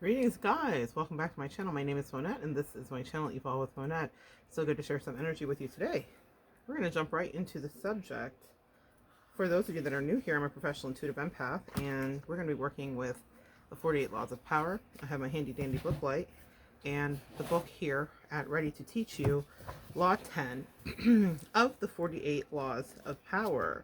Greetings, guys. Welcome back to my channel. My name is Monette, and this is my channel, Evolve with Monette. So good to share some energy with you today. We're going to jump right into the subject. For those of you that are new here, I'm a professional intuitive empath, and we're going to be working with the 48 Laws of Power. I have my handy dandy book light, and the book here at Ready to Teach You, Law 10 of the 48 Laws of Power.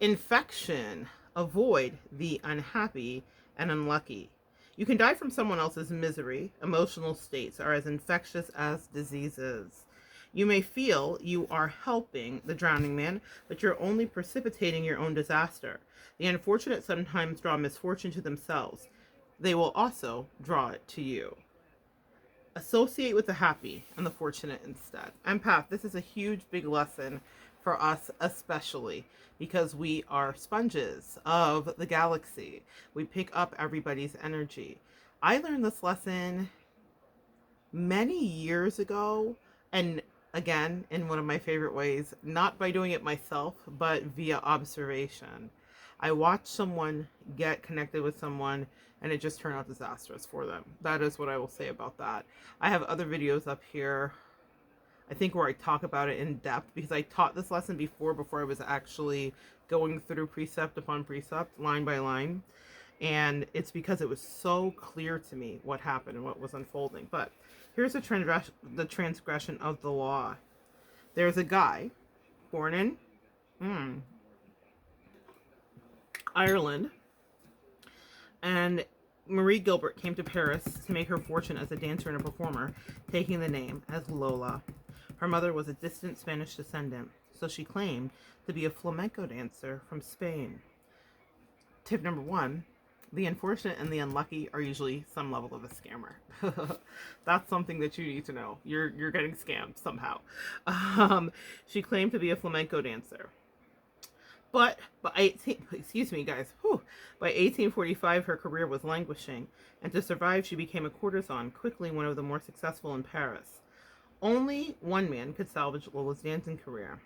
Infection. Avoid the unhappy and unlucky. You can die from someone else's misery. Emotional states are as infectious as diseases. You may feel you are helping the drowning man, but you're only precipitating your own disaster. The unfortunate sometimes draw misfortune to themselves. They will also draw it to you. Associate with the happy and the fortunate instead. Empath, this is a huge, big lesson for us, especially because we are sponges of the galaxy. We pick up everybody's energy. I learned this lesson many years ago, and again, in one of my favorite ways, not by doing it myself, but via observation. I watched someone get connected with someone and it just turned out disastrous for them. That is what I will say about that. I have other videos up here, I think, where I talk about it in depth, because I taught this lesson before I was actually going through precept upon precept, line by line. And it's because it was so clear to me what happened and what was unfolding. But here's the transgression of the law. There's a guy born in Ireland, and Marie Gilbert came to Paris to make her fortune as a dancer and a performer, taking the name as Lola. Her mother was a distant Spanish descendant, so she claimed to be a flamenco dancer from Spain. Tip number one: the unfortunate and the unlucky are usually some level of a scammer. That's something that you need to know. You're getting scammed somehow. She claimed to be a flamenco dancer. But excuse me, guys. By 1845, her career was languishing, and to survive, she became a courtesan, quickly one of the more successful in Paris. Only one man could salvage Lola's dancing career: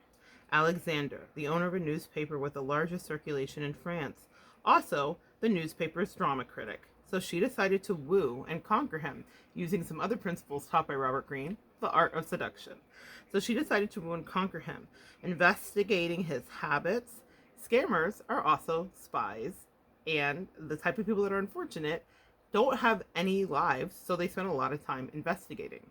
Alexander, the owner of a newspaper with the largest circulation in France, also the newspaper's drama critic. So she decided to woo and conquer him using some other principles taught by Robert Greene, the art of seduction. So she decided to woo and conquer him, investigating his habits. Scammers are also spies, and the type of people that are unfortunate don't have any lives, so they spend a lot of time investigating.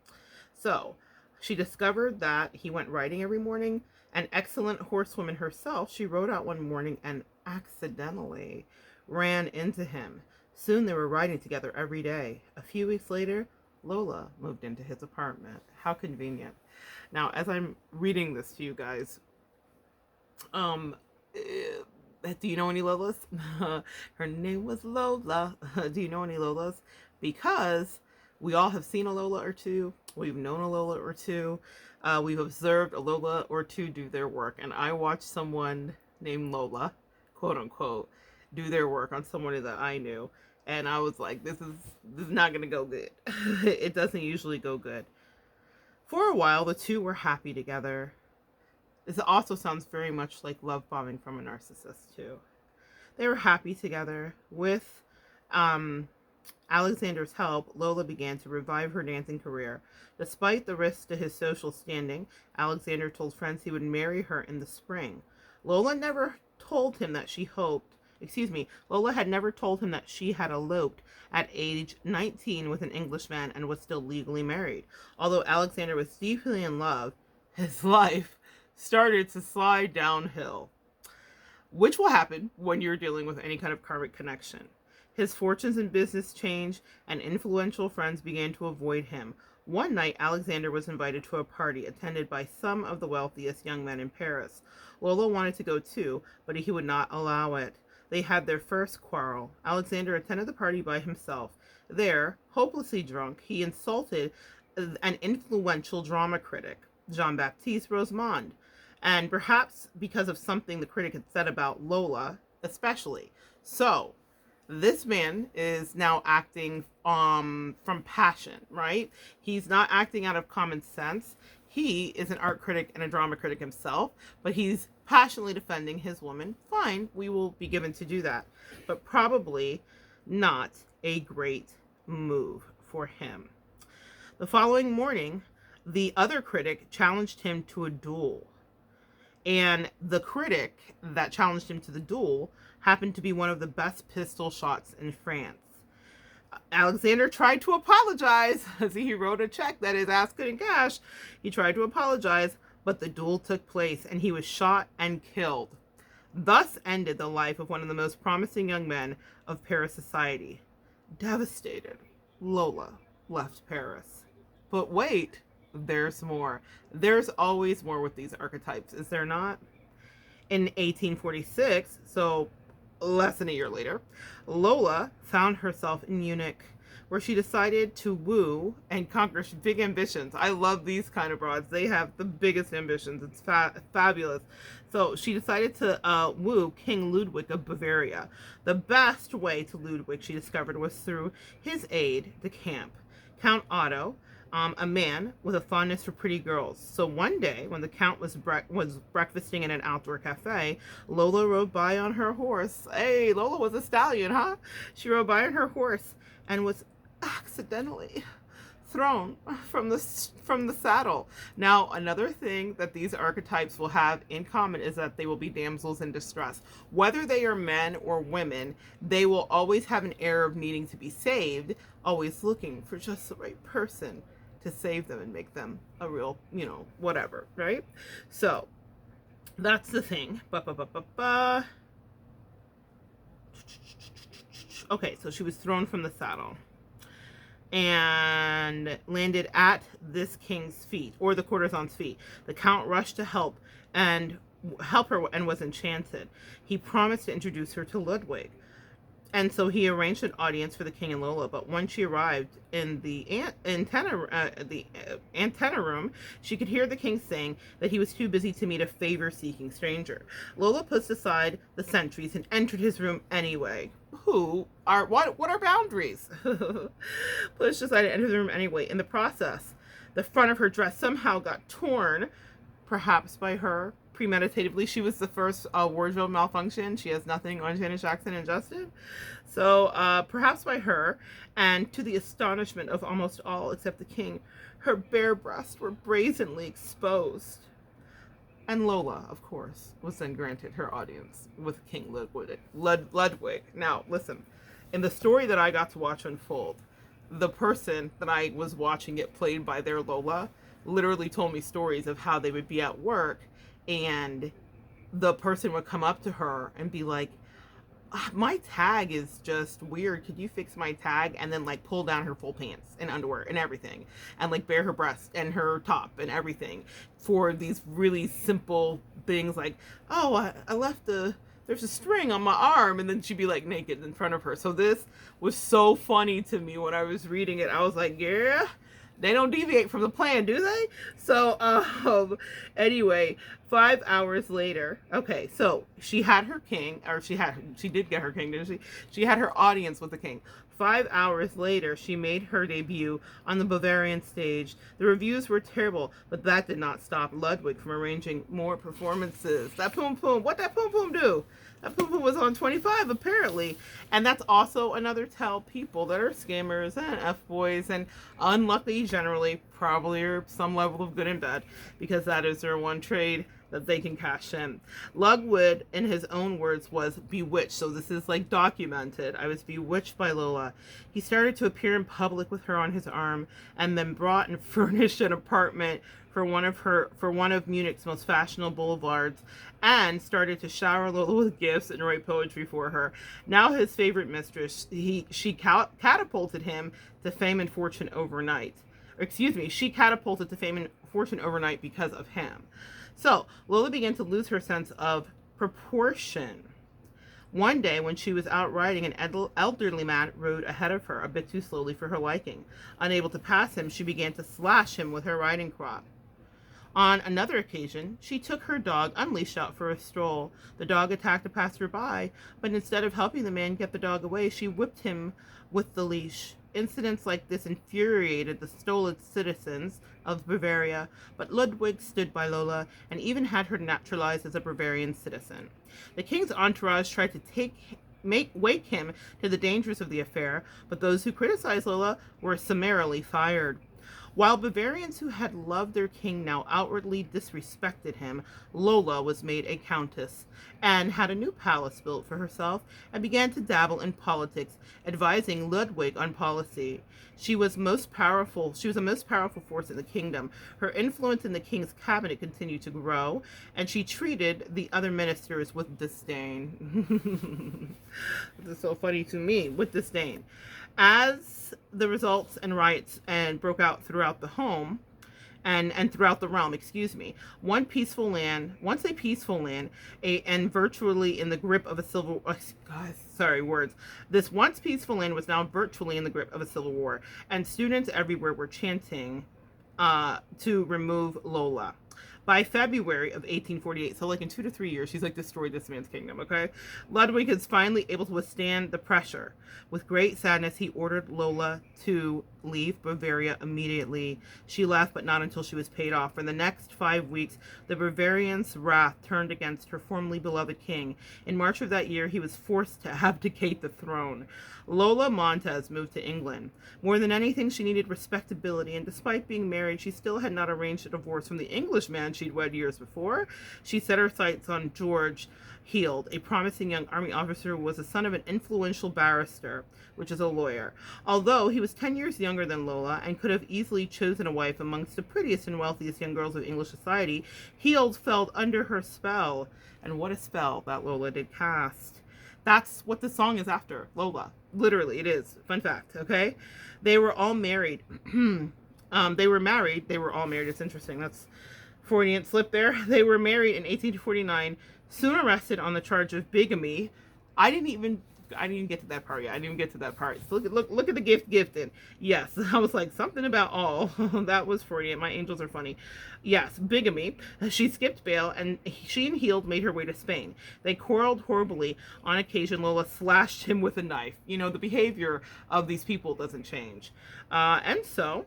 So she discovered that he went riding every morning. An excellent horsewoman herself, she rode out one morning and accidentally ran into him. Soon they were riding together every day. A few weeks later, Lola moved into his apartment. How convenient. Now, as I'm reading this to you guys, do you know any Lolas? Her name was Lola. Do you know any Lolas? Because we all have seen a Lola or two. We've known a Lola or two. We've observed a Lola or two do their work. And I watched someone named Lola, quote unquote, do their work on someone that I knew. And I was like, this is not going to go good. It doesn't usually go good. For a while, the two were happy together. This also sounds very much like love bombing from a narcissist, too. They were happy together. With Alexander's help, Lola began to revive her dancing career. Despite the risks to his social standing, Alexander told friends he would marry her in the spring. Lola never told him that she hoped, Lola had never told him that she had eloped at age 19 with an Englishman and was still legally married. Although Alexander was deeply in love, his life started to slide downhill, which will happen when you're dealing with any kind of karmic connection. His fortunes in business changed, and influential friends began to avoid him. One night, Alexander was invited to a party attended by some of the wealthiest young men in Paris. Lola wanted to go too, but he would not allow it. They had their first quarrel. Alexander attended the party by himself. There, hopelessly drunk, he insulted an influential drama critic, Jean-Baptiste Rosemonde, and perhaps because of something the critic had said about Lola, especially. So, this man is now acting from passion, right? He's not acting out of common sense. He is an art critic and a drama critic himself, but he's passionately defending his woman. Fine, we will be given to do that, but probably not a great move for him. The following morning, the other critic challenged him to a duel. And the critic that challenged him to the duel happened to be one of the best pistol shots in France. Alexander tried to apologize as he wrote a check that his ass couldn't cash. He tried to apologize, but the duel took place and he was shot and killed. Thus ended the life of one of the most promising young men of Paris society. Devastated, Lola left Paris. But wait, there's more. There's always more with these archetypes, is there not? In 1846, so less than a year later, Lola found herself in Munich, where she decided to woo and conquer big ambitions. I love these kind of broads. They have the biggest ambitions. It's fabulous. So she decided to woo King Ludwig of Bavaria. The best way to Ludwig, she discovered, was through his aide de camp, Count Otto, a man with a fondness for pretty girls. So one day, when the Count was breakfasting in an outdoor cafe, Lola rode by on her horse. Hey, Lola was a stallion, huh? She rode by on her horse and was accidentally thrown from the saddle. Now, another thing that these archetypes will have in common is that they will be damsels in distress. Whether they are men or women, they will always have an air of needing to be saved, always looking for just the right person to save them and make them a real, whatever, right? So that's the thing. Okay, so she was thrown from the saddle and landed at this king's feet, or the courtesan's feet. The Count rushed to help her and was enchanted. He promised to introduce her to Ludwig. And so he arranged an audience for the king and Lola. But when she arrived in the antenna room, she could hear the king saying that he was too busy to meet a favor-seeking stranger. Lola pushed aside the sentries and entered his room anyway. What are boundaries? Pushed aside and entered the room anyway. In the process, the front of her dress somehow got torn, perhaps by her premeditatively. She was the first wardrobe malfunction. She has nothing on Janet Jackson and Justin. So perhaps by her, and to the astonishment of almost all except the king, her bare breasts were brazenly exposed. And Lola, of course, was then granted her audience with King Ludwig. Now, listen, in the story that I got to watch unfold, the person that I was watching it played by their Lola literally told me stories of how they would be at work and the person would come up to her and be like, my tag is just weird. Could you fix my tag? And then pull down her full pants and underwear and everything and bare her breast and her top and everything for these really simple things like, oh, I left there's a string on my arm, and then she'd be naked in front of her. So this was so funny to me when I was reading it. I was like, yeah, they don't deviate from the plan, do they? So, anyway, 5 hours later, okay, so she had her king, or she did get her king, didn't she? She had her audience with the king. 5 hours later, she made her debut on the Bavarian stage. The reviews were terrible, but that did not stop Ludwig from arranging more performances. That Poom Poom, what that Poom Poom do? That Poom Poom was on 25, apparently. And that's also another tell people that are scammers and F-boys and unlucky generally probably are some level of good and bad, because that is their one trade that they can cash in. Ludwig, in his own words, was bewitched. So this is documented. I was bewitched by Lola. He started to appear in public with her on his arm, and then brought and furnished an apartment for one of Munich's most fashionable boulevards, and started to shower Lola with gifts and write poetry for her. Now his favorite mistress, she catapulted him to fame and fortune overnight. She catapulted to fame and fortune overnight because of him. So Lola began to lose her sense of proportion. One day, when she was out riding, an elderly man rode ahead of her, a bit too slowly for her liking. Unable to pass him, she began to slash him with her riding crop. On another occasion, she took her dog unleashed out for a stroll. The dog attacked a passerby, but instead of helping the man get the dog away, she whipped him with the leash. Incidents like this infuriated the stolid citizens of Bavaria, but Ludwig stood by Lola and even had her naturalized as a Bavarian citizen. The king's entourage tried to take wake him to the dangers of the affair, but those who criticized Lola were summarily fired. While Bavarians who had loved their king now outwardly disrespected him, Lola was made a countess and had a new palace built for herself and began to dabble in politics, advising Ludwig on policy. She was a most powerful force in the kingdom. Her influence in the king's cabinet continued to grow, and she treated the other ministers with disdain. This is so funny to me, with disdain. As the results and riots broke out throughout the home and throughout the realm, once a peaceful land, and virtually in the grip of a civil this once peaceful land was now virtually in the grip of a civil war, and students everywhere were chanting to remove Lola. By February of 1848, so like in 2 to 3 years, she's like destroyed this man's kingdom, okay? Ludwig is finally able to withstand the pressure. With great sadness, he ordered Lola to leave Bavaria immediately. She left, but not until she was paid off. For the next 5 weeks, the Bavarians' wrath turned against her formerly beloved king. In March of that year, he was forced to abdicate the throne. Lola Montez moved to England. More than anything, she needed respectability, and despite being married, she still had not arranged a divorce from the English man she'd wed years before. She set her sights on George Heald, a promising young army officer who was the son of an influential barrister, which is a lawyer. Although he was 10 years younger than Lola and could have easily chosen a wife amongst the prettiest and wealthiest young girls of English society, Heald fell under her spell. And what a spell that Lola did cast. That's what the song is after, Lola. Literally, it is. Fun fact, okay? They were all married. They were all married. It's interesting. That's Freudian slip there. They were married in 1849, soon arrested on the charge of bigamy. I didn't even get to that part yet. So look at the gifted. Yes, I was like, something about all. That was Freudian. My angels are funny. Yes, bigamy. She skipped bail, and she and Heald made her way to Spain. They quarreled horribly. On occasion, Lola slashed him with a knife. You know, the behavior of these people doesn't change. And so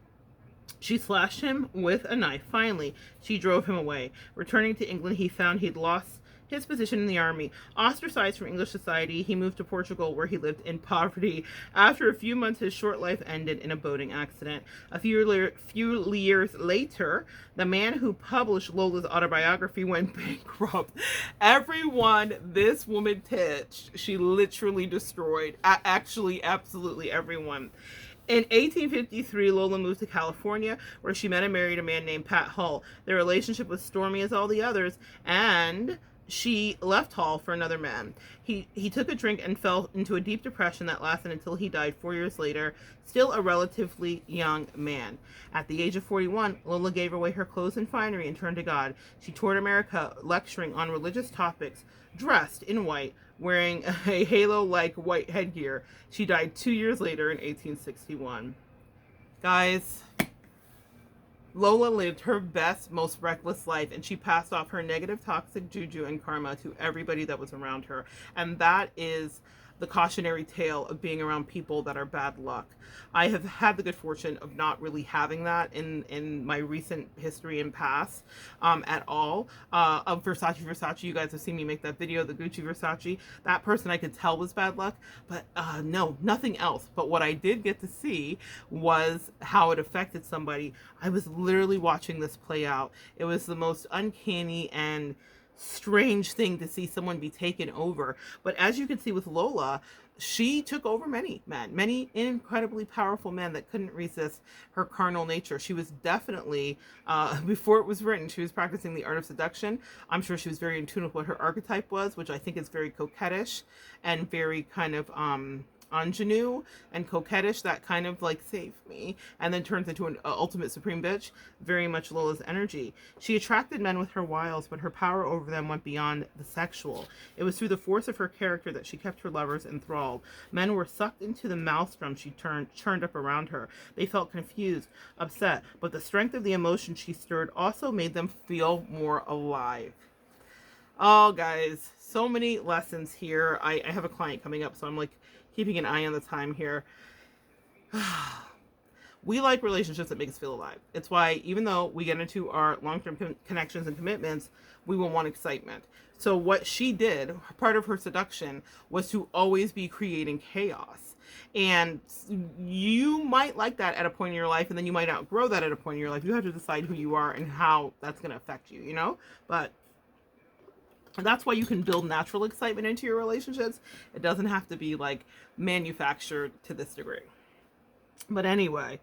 she slashed him with a knife. Finally, she drove him away. Returning to England, he found he'd lost his position in the army. Ostracized from English society, he moved to Portugal, where he lived in poverty. After a few months, his short life ended in a boating accident. A few years later, the man who published Lola's autobiography went bankrupt. Everyone this woman touched, she literally destroyed. Actually, absolutely everyone. In 1853, Lola moved to California, where she met and married a man named Pat Hull. Their relationship was stormy as all the others, and she left Hall for another man. He took a drink and fell into a deep depression that lasted until he died 4 years later, still a relatively young man. At the age of 41, Lola gave away her clothes and finery and turned to God. She toured America, lecturing on religious topics, dressed in white, wearing a halo-like white headgear. She died 2 years later in 1861. Guys, Lola lived her best, most reckless life, and she passed off her negative, toxic juju and karma to everybody that was around her. And that is the cautionary tale of being around people that are bad luck. I have had the good fortune of not really having that in my recent history and past at all. Of Versace, you guys have seen me make that video, the Gucci Versace. That person I could tell was bad luck, but no, nothing else. But what I did get to see was how it affected somebody. I was literally watching this play out. It was the most uncanny and strange thing to see someone be taken over. But as you can see with Lola, she took over many men, many incredibly powerful men that couldn't resist her carnal nature. She was definitely, before it was written, she was practicing the art of seduction. I'm sure she was very in tune with what her archetype was, which I think is very coquettish and very kind of ingenue and coquettish, that kind of like save me, and then turns into an ultimate supreme bitch. Very much Lola's energy. She attracted men with her wiles, but her power over them went beyond the sexual. It was through the force of her character that she kept her lovers enthralled. Men were sucked into the maelstrom she churned up around her. They felt confused, upset, but the strength of the emotion she stirred also made them feel more alive. Oh, guys, so many lessons here. I have a client coming up, so I'm like keeping an eye on the time here. We like relationships that make us feel alive. It's why even though we get into our long-term connections and commitments, we will want excitement. So what she did, part of her seduction, was to always be creating chaos. And you might like that at a point in your life, and then you might outgrow that at a point in your life. You have to decide who you are and how that's going to affect you, you know? But that's why you can build natural excitement into your relationships. It doesn't have to be like manufactured to this degree. But anyway,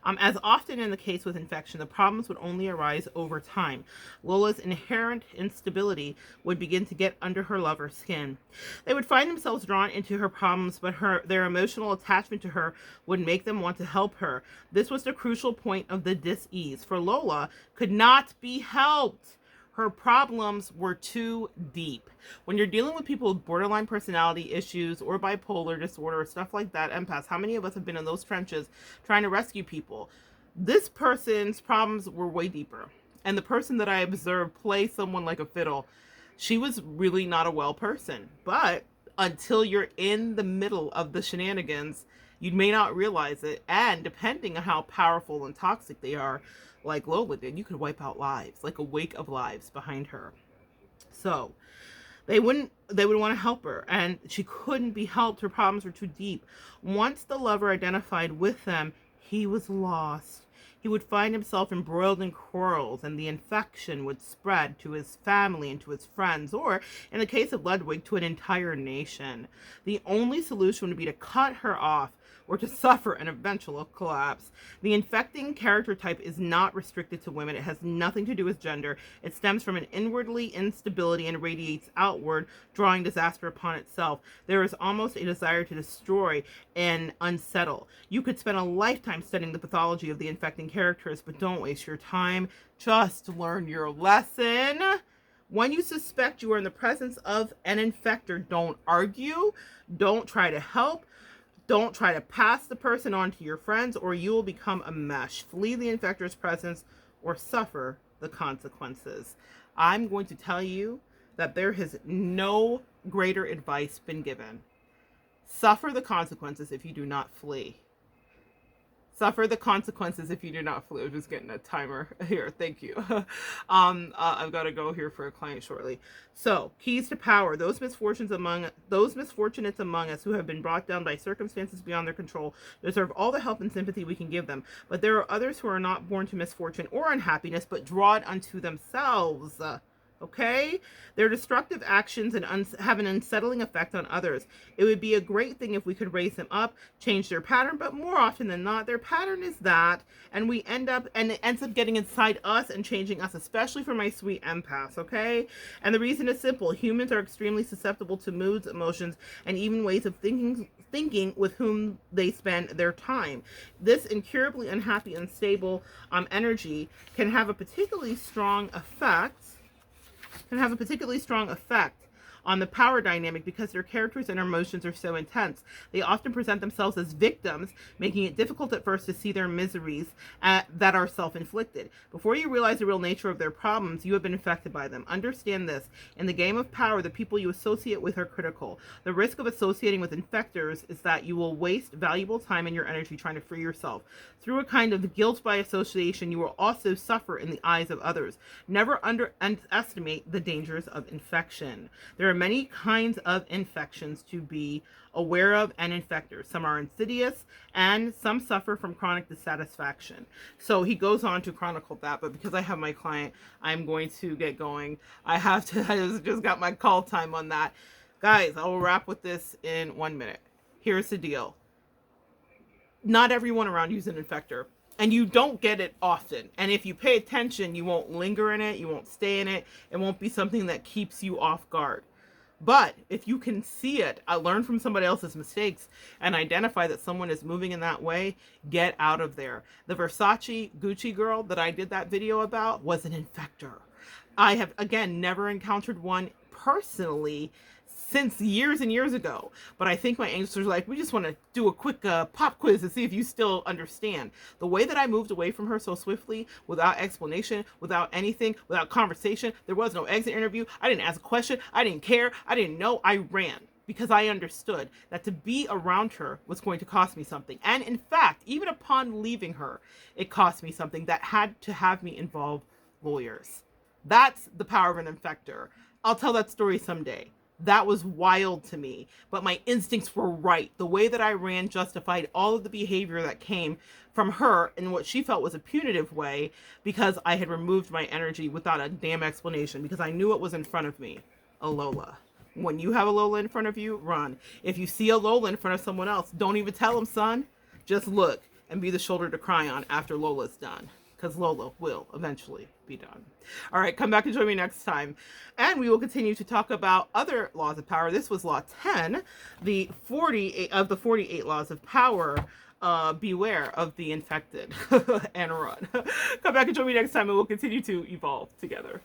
as often in the case with infection, the problems would only arise over time. Lola's inherent instability would begin to get under her lover's skin. They would find themselves drawn into her problems, but their emotional attachment to her would make them want to help her. This was the crucial point of the dis-ease, for Lola could not be helped. Her problems were too deep. When you're dealing with people with borderline personality issues or bipolar disorder or stuff like that, empaths, how many of us have been in those trenches trying to rescue people? This person's problems were way deeper. And the person that I observed play someone like a fiddle, she was really not a well person. But until you're in the middle of the shenanigans, you may not realize it. And depending on how powerful and toxic they are, like Lola did, you could wipe out lives, like a wake of lives behind her. So they would want to help her, and she couldn't be helped. Her problems were too deep. Once the lover identified with them, he was lost. He would find himself embroiled in quarrels, and the infection would spread to his family and to his friends, or, in the case of Ludwig, to an entire nation. The only solution would be to cut her off, or to suffer an eventual collapse. The infecting character type is not restricted to women. It has nothing to do with gender. It stems from an inwardly instability and radiates outward, drawing disaster upon itself. There is almost a desire to destroy and unsettle. You could spend a lifetime studying the pathology of the infecting characters, but don't waste your time. Just learn your lesson. When you suspect you are in the presence of an infector, don't argue. Don't try to help. Don't try to pass the person on to your friends, or you will become a mesh. Flee the infector's presence or suffer the consequences. I'm going to tell you that there has no greater advice been given. Suffer the consequences if you do not flee. Suffer the consequences if you do not flee. I'm just getting a timer here. Thank you. I've got to go here for a client shortly. So, keys to power. Those misfortunates among us who have been brought down by circumstances beyond their control deserve all the help and sympathy we can give them. But there are others who are not born to misfortune or unhappiness, but draw it unto themselves. Okay? Their destructive actions and have an unsettling effect on others. It would be a great thing if we could raise them up, change their pattern, but more often than not, their pattern is that, and it ends up getting inside us and changing us, especially for my sweet empaths, okay? And the reason is simple. Humans are extremely susceptible to moods, emotions, and even ways of thinking with whom they spend their time. This incurably unhappy, unstable energy can have a particularly strong effect on the power dynamic because their characters and emotions are so intense. They often present themselves as victims, making it difficult at first to see their miseries that are self-inflicted. Before you realize the real nature of their problems, you have been affected by them. Understand this. In the game of power, the people you associate with are critical. The risk of associating with infectors is that you will waste valuable time and your energy trying to free yourself. Through a kind of guilt by association, you will also suffer in the eyes of others. Never underestimate the dangers of infection. There are many kinds of infections to be aware of and infectors. Some are insidious and some suffer from chronic dissatisfaction. So he goes on to chronicle that, but because I have my client, I'm going to get going. I just got my call time on that. Guys, I will wrap with this in 1 minute. Here's the deal. Not everyone around you is an infector. And you don't get it often. And if you pay attention, you won't linger in it. You won't stay in it. It won't be something that keeps you off guard. But if you can see it, learn from somebody else's mistakes and identify that someone is moving in that way, get out of there. The Versace Gucci girl that I did that video about was an infector. I have, again, never encountered one personally since years and years ago. But I think my angels are like, we just want to do a quick pop quiz to see if you still understand. The way that I moved away from her so swiftly, without explanation, without anything, without conversation, there was no exit interview. I didn't ask a question. I didn't care. I didn't know. I ran. because I understood that to be around her was going to cost me something. And in fact, even upon leaving her, it cost me something that had to have me involve lawyers. That's the power of an infector. I'll tell that story someday. That was wild to me, but my instincts were right. The way that I ran justified all of the behavior that came from her in what she felt was a punitive way, because I had removed my energy without a damn explanation, because I knew what was in front of me. A Lola. When you have a Lola in front of you, run. If you see a Lola in front of someone else, don't even tell them, son. Just look and be the shoulder to cry on after Lola's done, because Lola will eventually be done. All right, come back and join me next time. And we will continue to talk about other laws of power. This was Law 10, the 48 of the 48 laws of power. Beware of the infected and run. Come back and join me next time, and we'll continue to evolve together.